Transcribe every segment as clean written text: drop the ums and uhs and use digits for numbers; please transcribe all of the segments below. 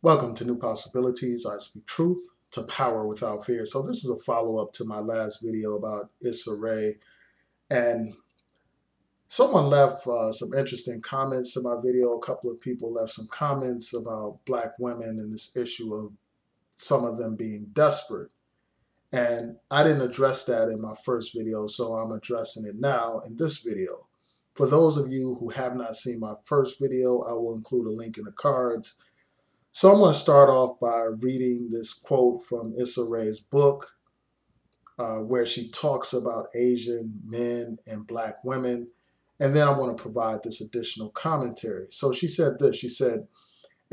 Welcome to New Possibilities. I speak truth to power without fear. So this is a follow-up to my last video about Issa Rae. And someone left some interesting comments to my video. A couple of people left some comments about Black women and this issue of some of them being desperate. And I didn't address that in my first video, so I'm addressing it now in this video. For those of you who have not seen my first video, I will include a link in the cards. So I'm going to start off by reading this quote from Issa Rae's book, where she talks about Asian men and Black women. And then I want to provide this additional commentary. So she said this, she said,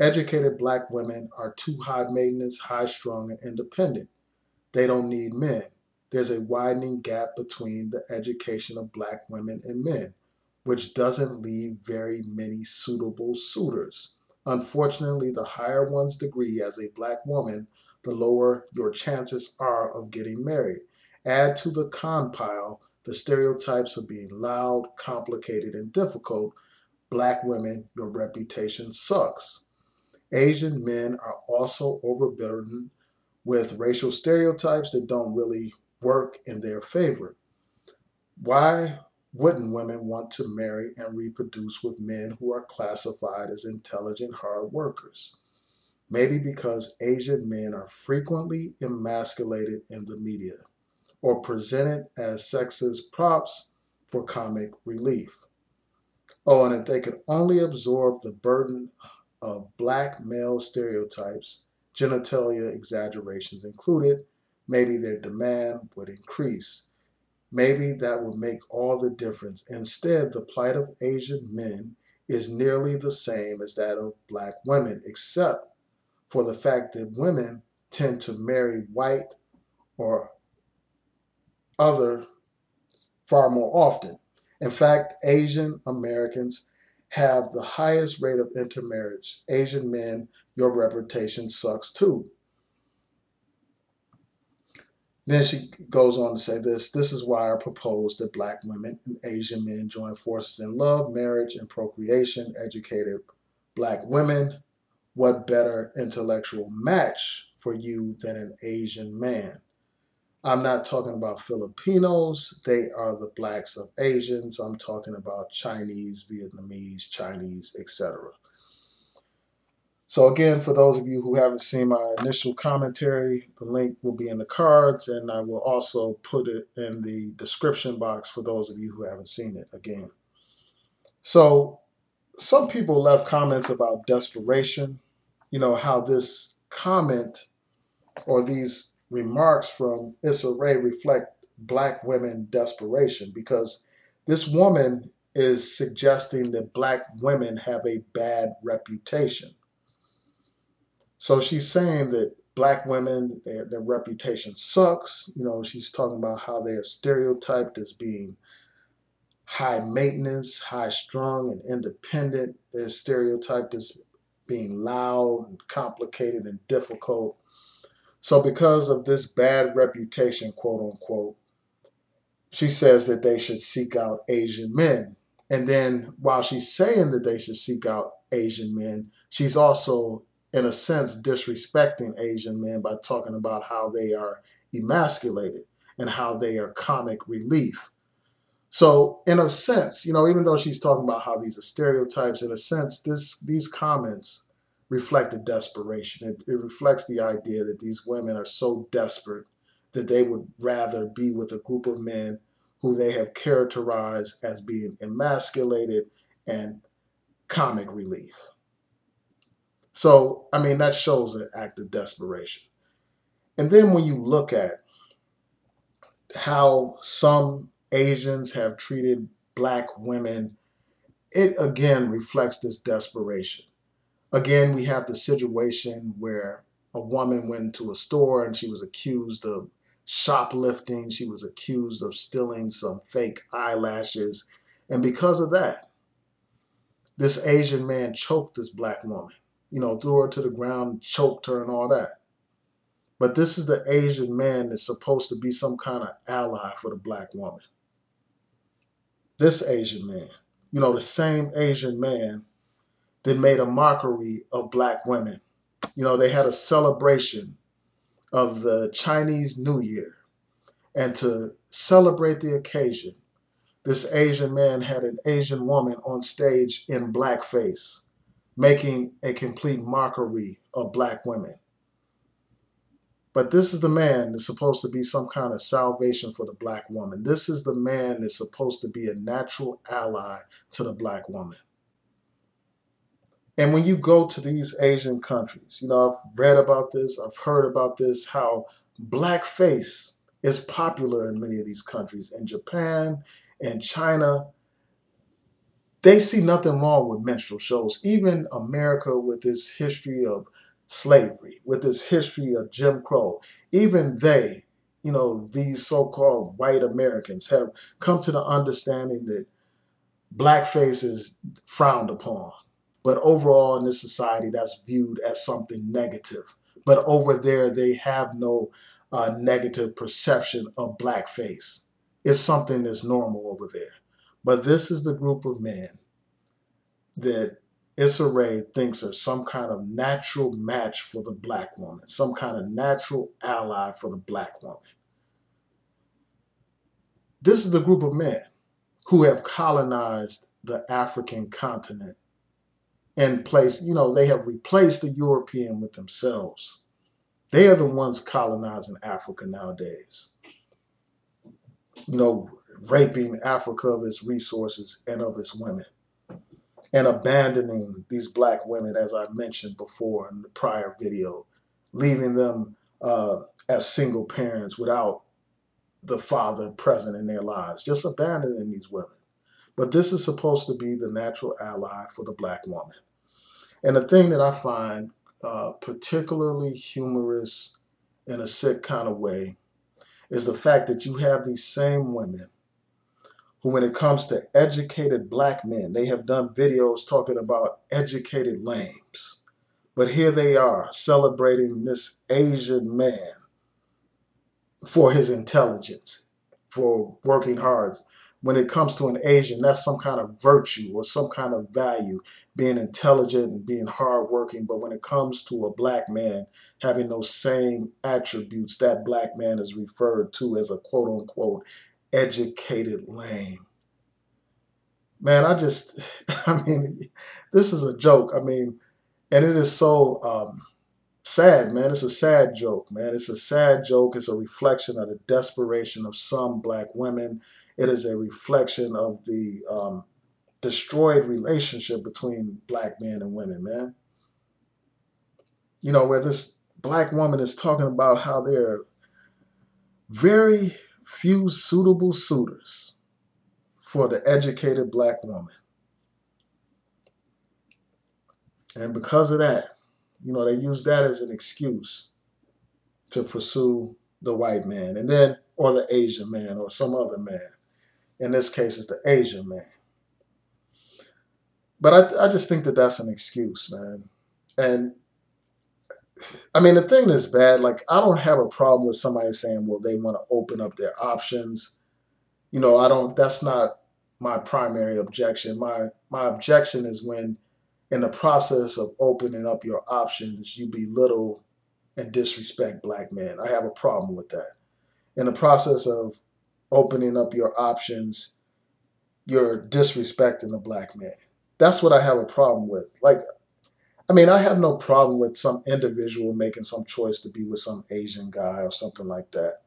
educated Black women are too high maintenance, high strung, and independent. They don't need men. There's a widening gap between the education of Black women and men, which doesn't leave very many suitable suitors. Unfortunately, the higher one's degree as a Black woman, the lower your chances are of getting married. Add to the con pile the stereotypes of being loud, complicated, and difficult. Black women, your reputation sucks. Asian men are also overburdened with racial stereotypes that don't really work in their favor. Why wouldn't women want to marry and reproduce with men who are classified as intelligent hard workers? Maybe because Asian men are frequently emasculated in the media or presented as sexist props for comic relief. Oh, and if they could only absorb the burden of Black male stereotypes, genitalia exaggerations included, maybe their demand would increase. Maybe that would make all the difference. Instead, the plight of Asian men is nearly the same as that of Black women, except for the fact that women tend to marry white or other far more often. In fact, Asian Americans have the highest rate of intermarriage. Asian men, your reputation sucks too. Then she goes on to say this is why I propose that Black women and Asian men join forces in love, marriage, and procreation. Educated Black women, what better intellectual match for you than an Asian man? I'm not talking about Filipinos. They are the Blacks of Asians. I'm talking about Chinese, Vietnamese, Chinese, etc. So again, for those of you who haven't seen my initial commentary, the link will be in the cards, and I will also put it in the description box for those of you who haven't seen it again. So some people left comments about desperation, how this comment or these remarks from Issa Rae reflect Black women desperation, because this woman is suggesting that Black women have a bad reputation. So she's saying that Black women, their reputation sucks. She's talking about how they are stereotyped as being high maintenance, high strung, and independent. They're stereotyped as being loud and complicated and difficult. So because of this bad reputation, quote unquote, she says that they should seek out Asian men. And then while she's saying that they should seek out Asian men, she's also, in a sense, disrespecting Asian men by talking about how they are emasculated and how they are comic relief. So in a sense, even though she's talking about how these are stereotypes, in a sense, these comments reflect a desperation. It reflects the idea that these women are so desperate that they would rather be with a group of men who they have characterized as being emasculated and comic relief. So, I mean, that shows an act of desperation. And then when you look at how some Asians have treated Black women, it again reflects this desperation. Again, we have the situation where a woman went into a store and she was accused of shoplifting. She was accused of stealing some fake eyelashes. And because of that, this Asian man choked this Black woman, threw her to the ground, choked her and all that. But this is the Asian man that's supposed to be some kind of ally for the Black woman. This Asian man, the same Asian man that made a mockery of Black women. They had a celebration of the Chinese New Year. And to celebrate the occasion, this Asian man had an Asian woman on stage in blackface, making a complete mockery of black women. But this is the man that's supposed to be some kind of salvation for the black woman. This is the man that's supposed to be a natural ally to the black woman. And when you go to these Asian countries, I've read about this, I've heard about this, how blackface is popular in many of these countries. In Japan and China, they see nothing wrong with minstrel shows. Even America, with its history of slavery, with its history of Jim Crow, even they, these so-called white Americans have come to the understanding that blackface is frowned upon. But overall in this society, that's viewed as something negative. But over there, they have no negative perception of blackface. It's something that's normal over there. But this is the group of men that Issa Rae thinks are some kind of natural match for the black woman, some kind of natural ally for the black woman. This is the group of men who have colonized the African continent and placed, they have replaced the European with themselves. They are the ones colonizing Africa nowadays, raping Africa of its resources and of its women, and abandoning these black women, as I mentioned before in the prior video, leaving them as single parents without the father present in their lives, just abandoning these women. But this is supposed to be the natural ally for the black woman. And the thing that I find particularly humorous in a sick kind of way is the fact that you have these same women who, when it comes to educated black men, they have done videos talking about educated lames. But here they are celebrating this Asian man for his intelligence, for working hard. When it comes to an Asian, that's some kind of virtue or some kind of value, being intelligent and being hardworking. But when it comes to a black man having those same attributes, that black man is referred to as a quote unquote educated lame. Man, I mean, this is a joke. I mean, and it is so sad, man. It's a sad joke, man. It's a sad joke. It's a reflection of the desperation of some black women. It is a reflection of the destroyed relationship between black men and women, man. Where this black woman is talking about how there are very few suitable suitors for the educated black woman. And because of that, they use that as an excuse to pursue the white man, and then, or the Asian man, or some other man. In this case, it's the Asian man. But I just think that that's an excuse, man. And I mean, the thing that's bad, like, I don't have a problem with somebody saying, well, they want to open up their options. That's not my primary objection. My objection is when, in the process of opening up your options, you belittle and disrespect black men. I have a problem with that. In the process of opening up your options, you're disrespecting the black man. That's what I have a problem with. Like, I mean, I have no problem with some individual making some choice to be with some Asian guy or something like that.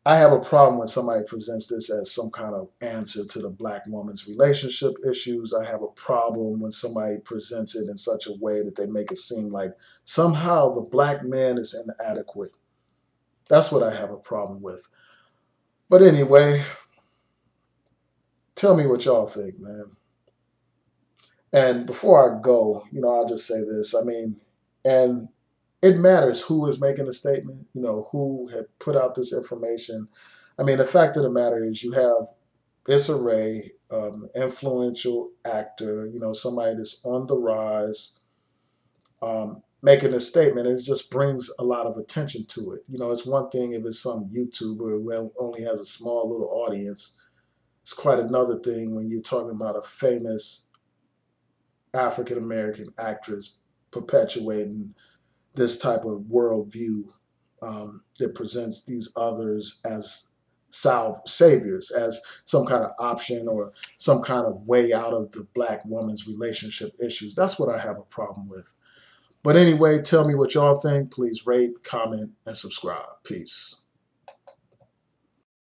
I have a problem when somebody presents this as some kind of answer to the black woman's relationship issues. I have a problem when somebody presents it in such a way that they make it seem like somehow the black man is inadequate. That's what I have a problem with. But anyway, tell me what y'all think, man. And before I go, I'll just say this. I mean, and it matters who is making the statement, who had put out this information. I mean, the fact of the matter is you have Issa Rae, influential actor, somebody that's on the rise, making a statement. And it just brings a lot of attention to it. It's one thing if it's some YouTuber who only has a small little audience. It's quite another thing when you're talking about a famous African American actress perpetuating this type of worldview that presents these others as saviors, as some kind of option or some kind of way out of the black woman's relationship issues. That's what I have a problem with. But anyway, tell me what y'all think. Please rate, comment, and subscribe. Peace.